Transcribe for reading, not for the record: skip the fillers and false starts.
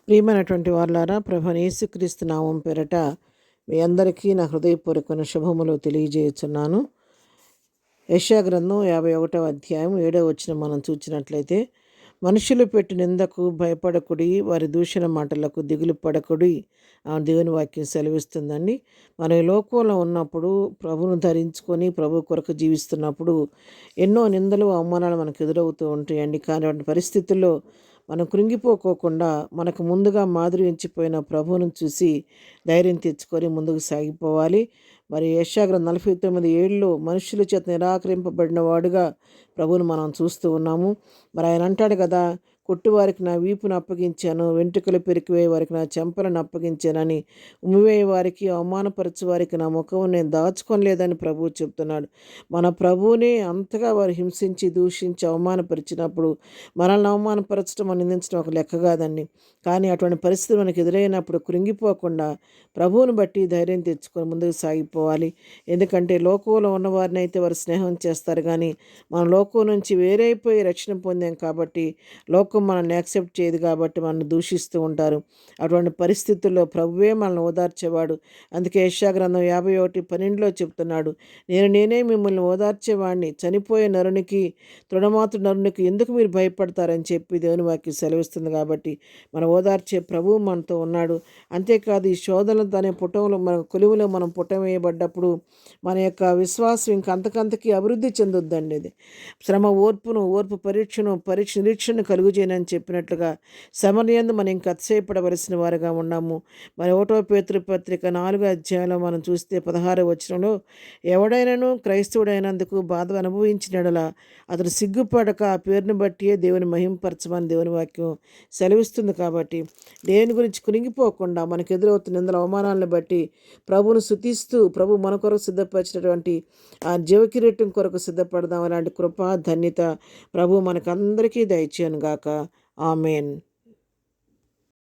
ప్రియమైనటువంటి వారులారా, ప్రభువైన యేసుక్రీస్తు నామం పేరట మీ అందరికీ నా హృదయపూర్వకమైన శుభములు తెలియజేయుచున్నాను. యెషయా గ్రంథం 51వ అధ్యాయం 7వ వచనం మనం చూసినట్లయితే, మనుషులు పెట్టి నిందకు భయపడకుడి, వారి దూషణ మాటలకు దిగులు పడకుడి దేవుని వాక్యం సెలవిస్తుందండి. మన ఈ లోకంలో ఉన్నప్పుడు ప్రభువును ధరించుకొని ప్రభు కొరకు జీవిస్తున్నప్పుడు ఎన్నో నిందలు అవమానాలు మనకు ఎదురవుతూ ఉంటాయండి. కానీ అటువంటి పరిస్థితుల్లో మనం కృంగిపోకోకుండా మనకు ముందుగా మాదిరి ఎంచిపోయిన ప్రభువును చూసి ధైర్యం తెచ్చుకొని ముందుకు సాగిపోవాలి. మరి యెషయా గ్రంథం 49:7 మనుషుల చేత నిరాకరింపబడిన వాడుగా ప్రభువును మనం చూస్తూ ఉన్నాము. మరి ఆయన అంటాడు కదా, కొట్టువారికి నా వీపును అప్పగించాను, వెంట్రుకలు పెరికివేయ వారికి నా చెంపలను అప్పగించానని, ఉమ్మివేయ వారికి అవమానపరచు వారికి నా ముఖం నేను దాచుకోలేదని ప్రభువు చెప్తున్నాడు. మన ప్రభువునే అంతగా వారు హింసించి దూషించి అవమానపరిచినప్పుడు మనల్ని అవమానపరచడం నిందించడం ఒక లెక్క కాదండి. కానీ అటువంటి పరిస్థితి మనకు ఎదురైనప్పుడు కృంగిపోకుండా ప్రభువును బట్టి ధైర్యం తెచ్చుకొని ముందుకు సాగిపోవాలి. ఎందుకంటే లోకంలో ఉన్నవారిని అయితే వారు స్నేహం చేస్తారు, కానీ మన లోకం నుంచి వేరైపోయి రక్షణ పొందాం కాబట్టి లోకం మనల్ని యాక్సెప్ట్ చేయదు, కాబట్టి మనల్ని దూషిస్తూ ఉంటారు. అటువంటి పరిస్థితుల్లో ప్రభువే మనల్ని ఓదార్చేవాడు. అందుకే యెషయా గ్రంథం 51:12 చెప్తున్నాడు, నేనే మిమ్మల్ని ఓదార్చేవాడిని, చనిపోయే నరునికి తృణమాతృ నరునికి ఎందుకు మీరు భయపడతారని చెప్పి దేవుని వాక్యం సెలవిస్తుంది. కాబట్టి మన ఓదార్చే ప్రభువు మనతో ఉన్నాడు. అంతేకాదు, ఈ శోధనలు అనే పుటంలో మన కొలువులో మనం పుటం వేయబడ్డప్పుడు మన యొక్క విశ్వాసం ఇంకా అంతకంతకి అభివృద్ధి చెందుద్దండి. ఇది శ్రమ ఓర్పు పరీక్ష నిరీక్షను కలుగు చేయనని చెప్పినట్లుగా శ్రమయందు మనం ఇంకా అతిశయపడవలసిన వారుగా ఉన్నాము. మరి 1వ పేతురు పత్రిక 4వ అధ్యాయంలో మనం చూస్తే 16వ వచనంలో, ఎవడైనాను క్రైస్తవుడైనందుకు బాధ అనుభవించినడలా అతడు సిగ్గుపడక ఆ పేరుని బట్టియే దేవుని మహింపరచమని దేవుని వాక్యం సెలవిస్తుంది. కాబట్టి దేవుని గురించి కునిగిపోకుండా మనకు ఎదురవుతున్న నిందల అవమానాలను బట్టి ప్రభువును స్తుతిస్తూ ప్రభు మన కొరకు సిద్ధపరిచినటువంటి ఆ జీవకిరీటం కొరకు సిద్ధపడదాం. అలాంటి కృప ధన్యత ప్రభు మనకందరికీ దయచేయను గాక. ఆమెన్.